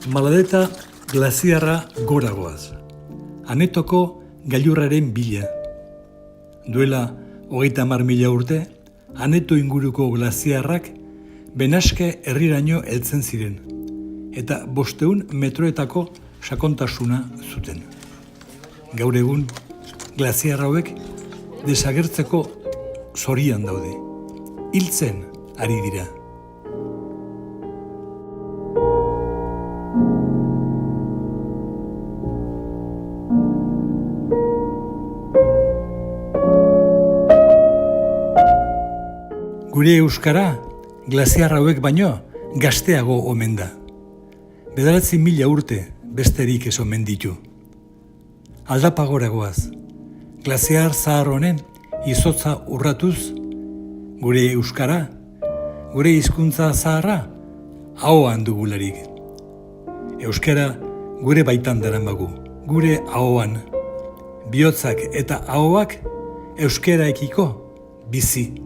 Maladeta glaziarra goragoaz. Anetoko gailurraren bila. Duela 30.000 urte, Aneto inguruko glaziarrak Benaske herriraino heltzen ziren, eta 500 metroetako sakontasuna zuten. Gaur egun, glaziar hauek desagertzeko zorian daude. Hiltzen ari dira. Gure euskara, glaziar hauek baino, gazteago omen da. 9.000 urte besterik ez omen ditu. Aldapagoragoaz, glaziar zahar honen izotza urratuz, gure euskara, gure hizkuntza zaharra, ahoan dugularik. Euskara gure baitan daramagu, gure ahoan. Bihotzak eta ahoak euskaraekiko bizi